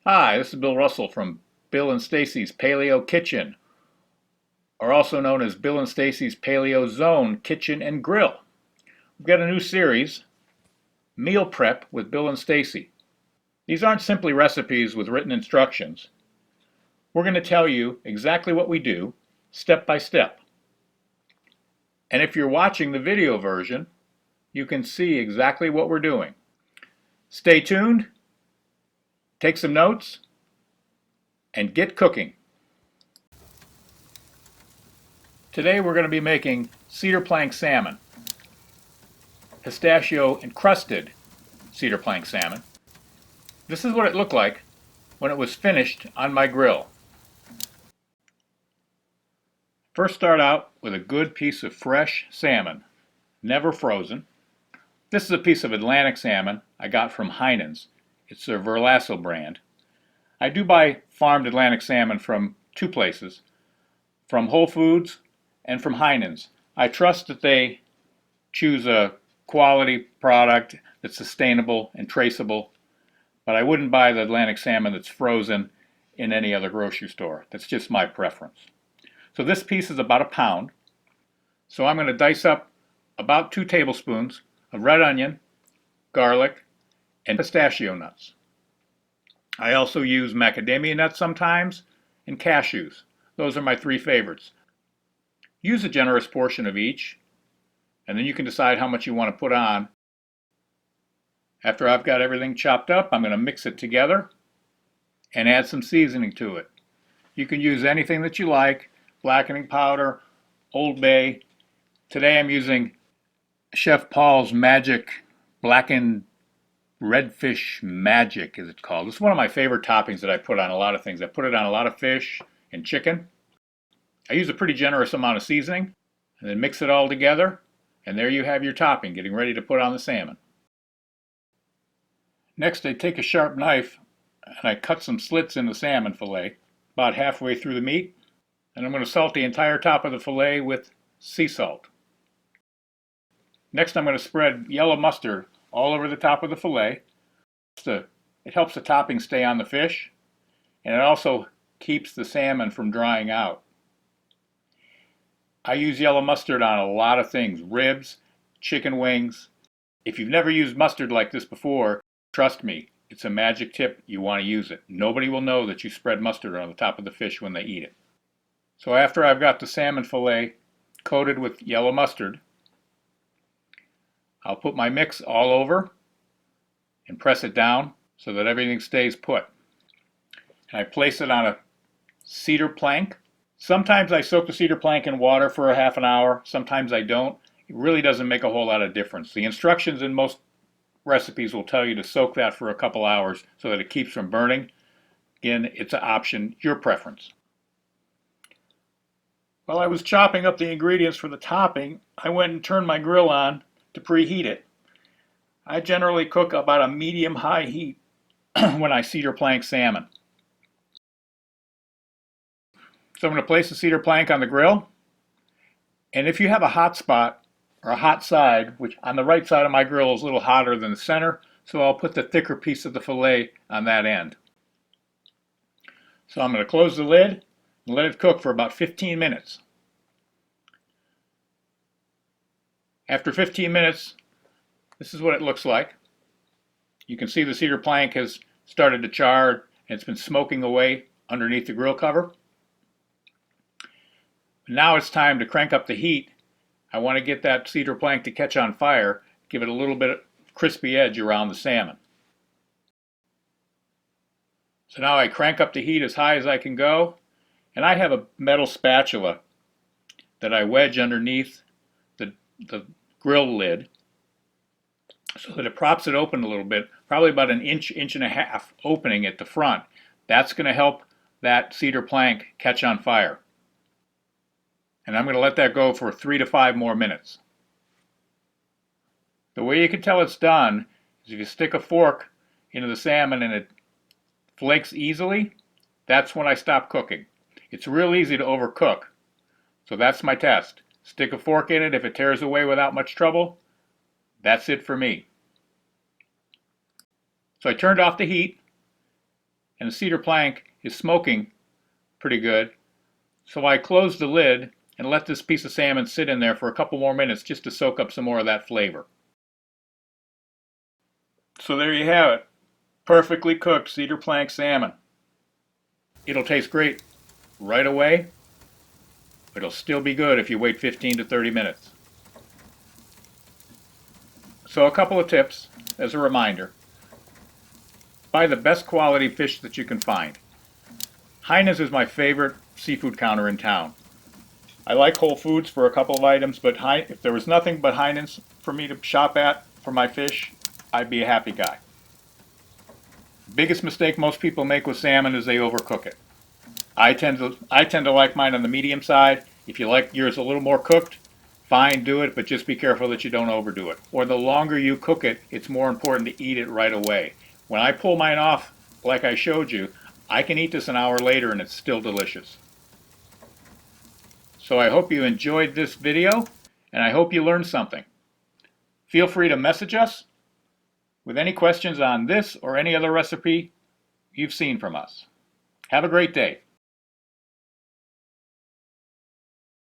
Hi, this is Bill Russell from Bill and Staci's Paleo Kitchen, or also known as Bill and Staci's Paleo Zone Kitchen and Grill. We've got a new series, Meal Prep with Bill and Staci. These aren't simply recipes with written instructions. We're going to tell you exactly what we do, step by step. And if you're watching the video version, you can see exactly what we're doing. Stay tuned, take some notes, and get cooking. Today we're going to be making Cedar Plank Salmon, pistachio encrusted Cedar Plank Salmon. This is what it looked like when it was finished on my grill. First, start out with a good piece of fresh salmon, never frozen. This is a piece of Atlantic salmon I got from Heinen's. It's a Verlasso brand. I do buy farmed Atlantic salmon from two places, from Whole Foods and from Heinen's. I trust that they choose a quality product that's sustainable and traceable, but I wouldn't buy the Atlantic salmon that's frozen in any other grocery store. That's just my preference. So this piece is about a pound. So I'm going to dice up about 2 tablespoons of red onion, garlic, and pistachio nuts. I also use macadamia nuts sometimes and cashews. Those are my 3 favorites. Use a generous portion of each, and then you can decide how much you want to put on. After I've got everything chopped up, I'm going to mix it together and add some seasoning to it. You can use anything that you like, blackening powder, Old Bay. Today I'm using Chef Paul's Magic Blackened Redfish Magic, as it's called. It's one of my favorite toppings that I put on a lot of things. I put it on a lot of fish and chicken. I use a pretty generous amount of seasoning, and then mix it all together, and there you have your topping, getting ready to put on the salmon. Next, I take a sharp knife and I cut some slits in the salmon fillet, about halfway through the meat, and I'm going to salt the entire top of the fillet with sea salt. Next, I'm going to spread yellow mustard all over the top of the fillet. It helps the topping stay on the fish, and it also keeps the salmon from drying out. I use yellow mustard on a lot of things, ribs, chicken wings. If you've never used mustard like this before, trust me, it's a magic tip. You want to use it. Nobody will know that you spread mustard on the top of the fish when they eat it. So after I've got the salmon fillet coated with yellow mustard, I'll put my mix all over and press it down so that everything stays put. And I place it on a cedar plank. Sometimes I soak the cedar plank in water for a half an hour. Sometimes I don't. It really doesn't make a whole lot of difference. The instructions in most recipes will tell you to soak that for a couple hours so that it keeps from burning. Again, it's an option, your preference. While I was chopping up the ingredients for the topping, I went and turned my grill on to preheat it. I generally cook about a medium-high heat when I cedar plank salmon. So I'm going to place the cedar plank on the grill, and if you have a hot spot or a hot side, which on the right side of my grill is a little hotter than the center, so I'll put the thicker piece of the fillet on that end. So I'm going to close the lid and let it cook for about 15 minutes. After 15 minutes, this is what it looks like. You can see the cedar plank has started to char and it's been smoking away underneath the grill cover. Now it's time to crank up the heat. I want to get that cedar plank to catch on fire, give it a little bit of crispy edge around the salmon. So now I crank up the heat as high as I can go, and I have a metal spatula that I wedge underneath the grill lid so that it props it open a little bit, probably about an inch, inch and a half opening at the front. That's going to help that cedar plank catch on fire. And I'm going to let that go for 3 to 5 more minutes. The way you can tell it's done is if you stick a fork into the salmon and it flakes easily, that's when I stop cooking. It's real easy to overcook, so that's my test. Stick a fork in it. If it tears away without much trouble, that's it for me. So I turned off the heat, and the cedar plank is smoking pretty good. So I closed the lid and let this piece of salmon sit in there for a couple more minutes just to soak up some more of that flavor. So there you have it. Perfectly cooked cedar plank salmon. It'll taste great right away, but it'll still be good if you wait 15 to 30 minutes. So a couple of tips as a reminder. Buy the best quality fish that you can find. Heinen's is my favorite seafood counter in town. I like Whole Foods for a couple of items, but if there was nothing but Heinen's for me to shop at for my fish, I'd be a happy guy. Biggest mistake most people make with salmon is they overcook it. I tend to like mine on the medium side. If you like yours a little more cooked, fine, do it, but just be careful that you don't overdo it. Or the longer you cook it, it's more important to eat it right away. When I pull mine off, like I showed you, I can eat this an hour later and it's still delicious. So I hope you enjoyed this video, and I hope you learned something. Feel free to message us with any questions on this or any other recipe you've seen from us. Have a great day.